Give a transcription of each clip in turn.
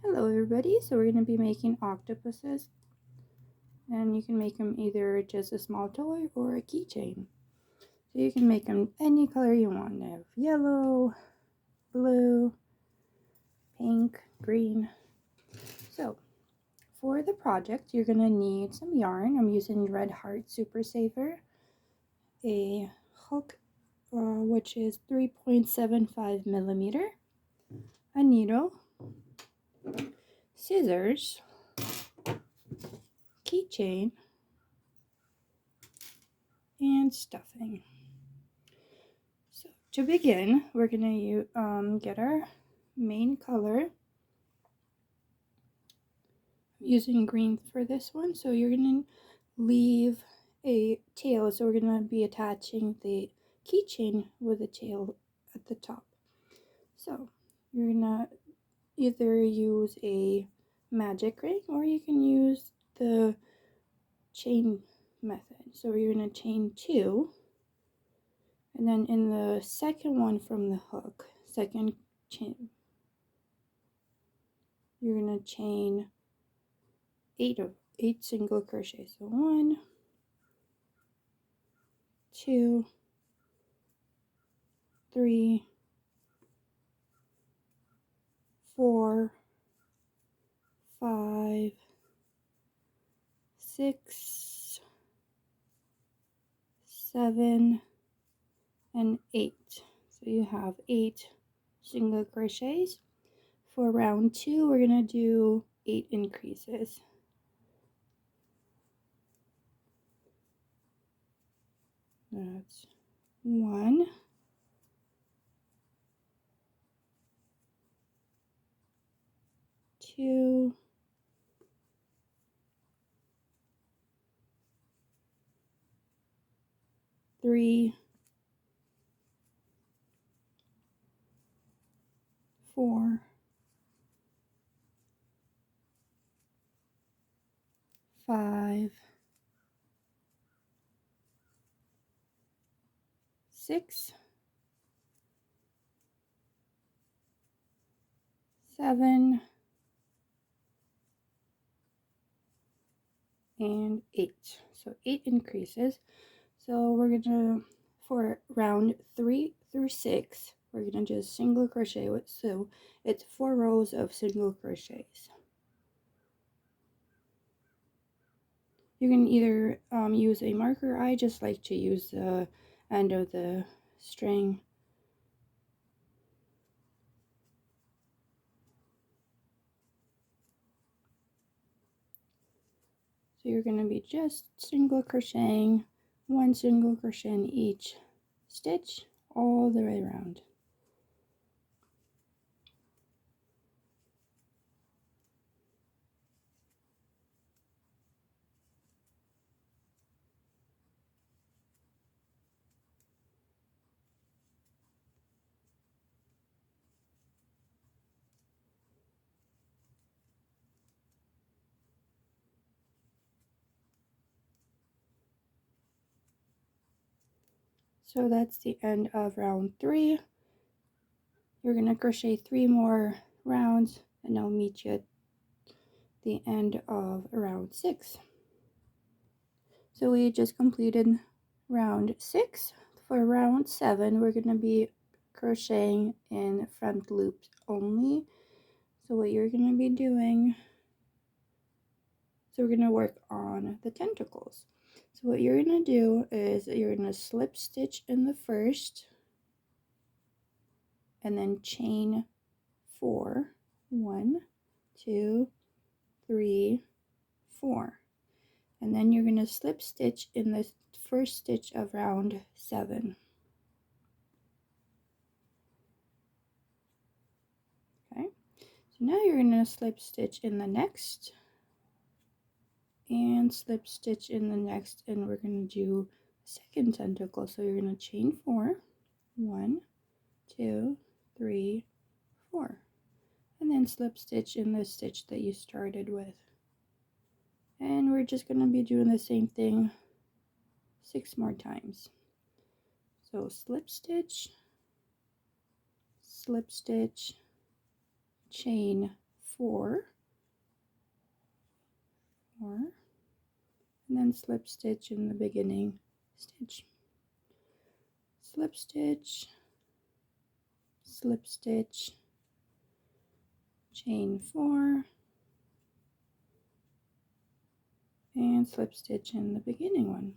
Hello everybody, so we're going to be making octopuses, and you can make them either just a small toy or a keychain. So you can make them any color you want. They have yellow, blue, pink, green. So for the project you're going to need some yarn. I'm using Red Heart Super Saver, a hook which is 3.75 millimeter, a needle, scissors, keychain, and stuffing. So to begin, we're going to get our main color. I'm using green for this one, so you're going to leave a tail. So we're going to be attaching the keychain with a tail at the top. So you're going to either use a magic ring or you can use the chain method. So you're going to chain 2, and then in the second one from the hook, second chain, you're going to chain 8 single crochets. So 1, 2, 3, 4, 5, 6, 7, and 8. So you have 8 single crochets. For round 2, we're going to do 8 increases. That's 1, 2, 3, 4, 5, 6, 7, and 8. So 8 increases. So we're gonna, for round 3 through 6, we're gonna just single crochet with, so it's 4 rows of single crochets. You can either use a marker. I just like to use the end of the string. So you're going to be just single crocheting, 1 single crochet in each stitch all the way around. So that's the end of round 3. You're going to crochet 3 more rounds, and I'll meet you at the end of round 6. So we just completed round 6. For round 7, we're going to be crocheting in front loops only. So what you're going to be doing, so we're going to work on the tentacles. So what you're going to do is you're going to slip stitch in the first, and then chain 4. 1, 2, 3, 4. And then you're going to slip stitch in the first stitch of round 7. Okay, so now you're going to slip stitch in the next, and slip stitch in the next, and we're going to do a second tentacle. So you're going to chain 4. 1, 2, 3, 4. And then slip stitch in the stitch that you started with. And we're just going to be doing the same thing 6 more times. So slip stitch, chain 4, and then slip stitch in the beginning stitch, slip stitch, slip stitch, chain 4, and slip stitch in the beginning one.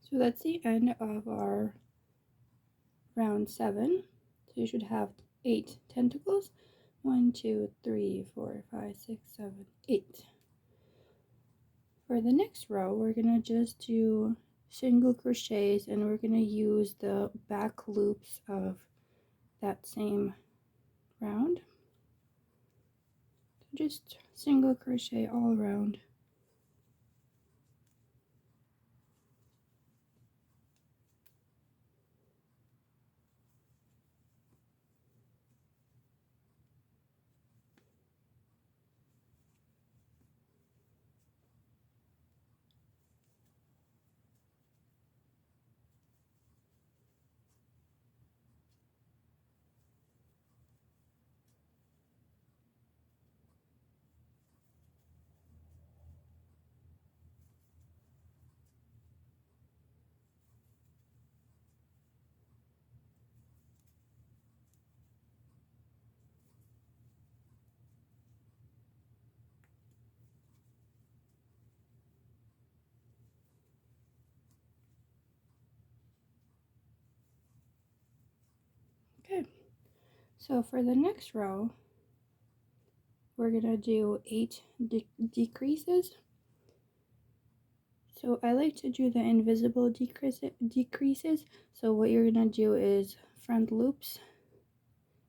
So that's the end of our round 7. So you should have 8 tentacles. 1, 2, 3, 4, 5, 6, 7, 8. For the next row, we're gonna just do single crochets, and we're gonna use the back loops of that same round. So just single crochet all around. Okay, so for the next row, we're gonna do 8 decreases. So I like to do the invisible decreases. So what you're gonna do is front loops.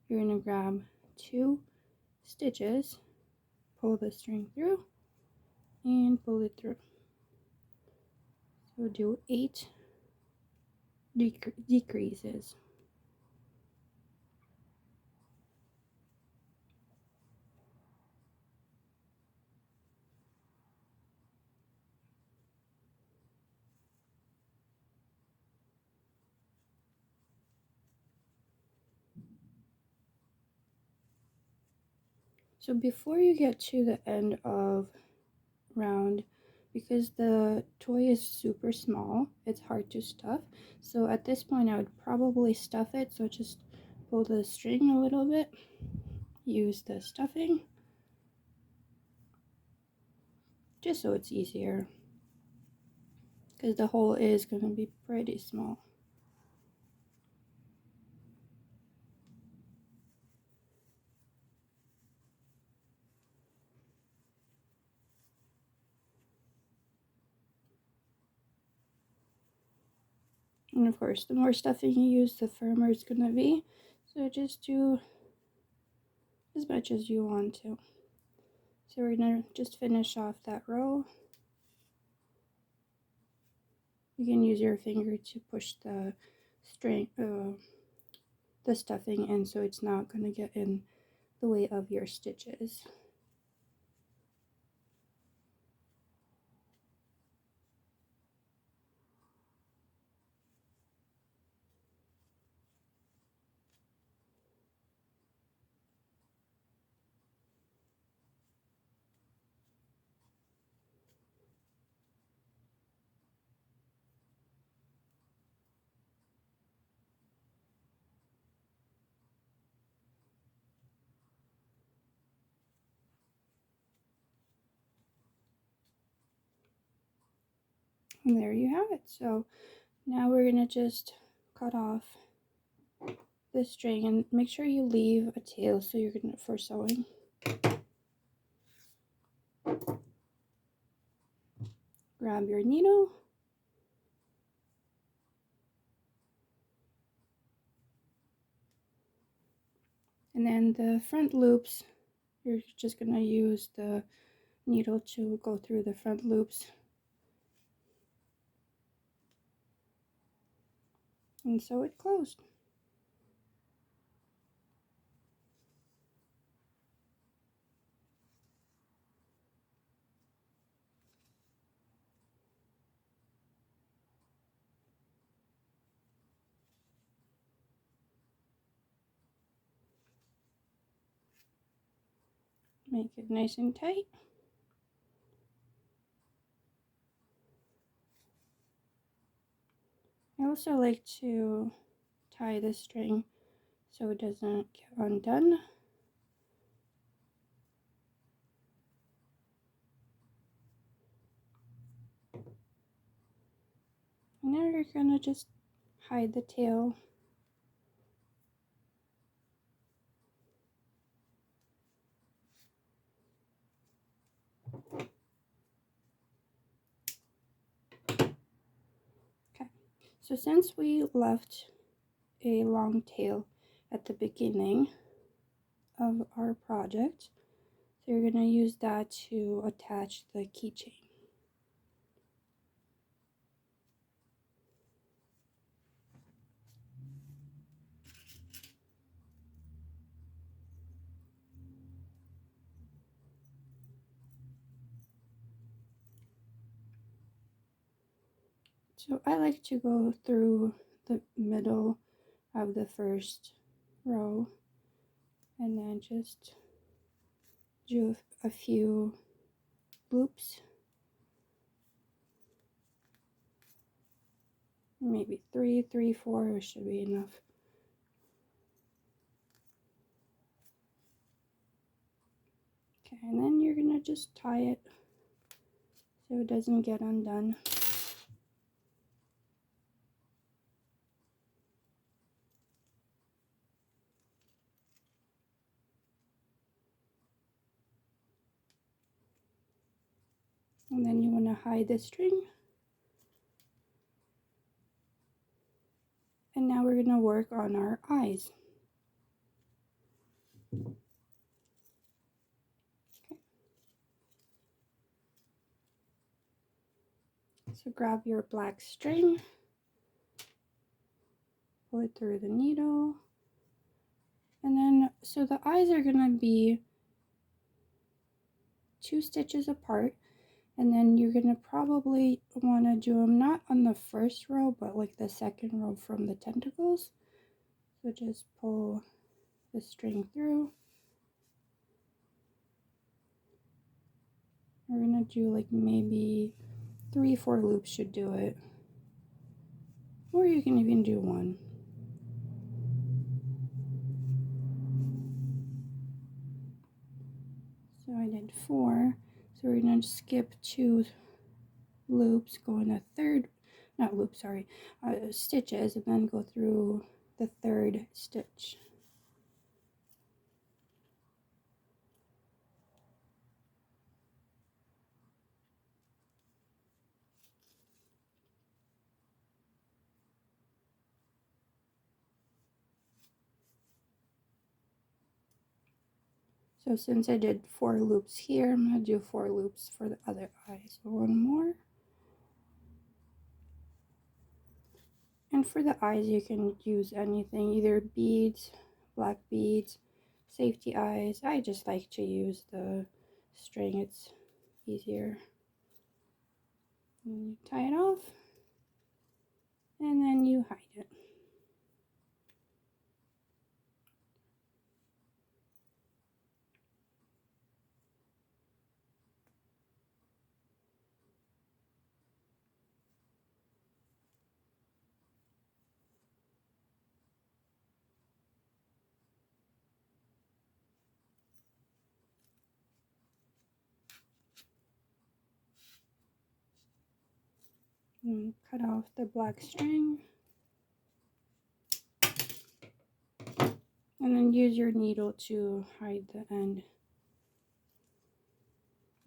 You're gonna grab 2 stitches, pull the string through, and pull it through. So do 8 decreases. So before you get to the end of round, because the toy is super small, it's hard to stuff. So at this point I would probably stuff it. So just pull the string a little bit, use the stuffing, just so it's easier, because the hole is going to be pretty small. And of course, the more stuffing you use, the firmer it's going to be. So just do as much as you want to. So we're going to just finish off that row. You can use your finger to push the string, the stuffing in, so it's not going to get in the way of your stitches. And there you have it. So now we're going to just cut off this string and make sure you leave a tail so you're going to for sewing. Grab your needle. And then the front loops, you're just going to use the needle to go through the front loops. And sew it closed. Make it nice and tight. I also like to tie the string so it doesn't get undone. And now you're gonna just hide the tail. Okay, so since we left a long tail at the beginning of our project, so you're gonna use that to attach the keychain. So I like to go through the middle of the first row and then just do a few loops, maybe three, four should be enough. Okay, and then you're gonna just tie it so it doesn't get undone. And then you want to hide the string. And now we're going to work on our eyes. Okay. So grab your black string, pull it through the needle, and then so the eyes are going to be 2 stitches apart, and then you're going to probably want to do them not on the first row but like the second row from the tentacles. So just pull the string through. We're going to do like maybe 3-4 loops should do it, or you can even do 1. So I did 4, so we're going to skip 2 loops, go in a third, not loop, sorry, stitches, and then go through the third stitch. So since I did 4 loops here, I'm going to do 4 loops for the other eye. So 1 more. And for the eyes, you can use anything, either beads, black beads, safety eyes. I just like to use the string, it's easier. And you tie it off, and then you hide it. And cut off the black string. And then use your needle to hide the end.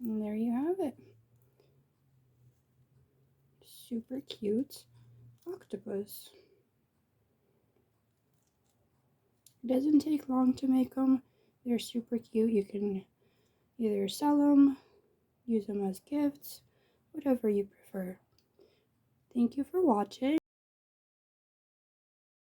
And there you have it. Super cute octopus. It doesn't take long to make them. They're super cute. You can either sell them, use them as gifts, whatever you prefer. Thank you for watching.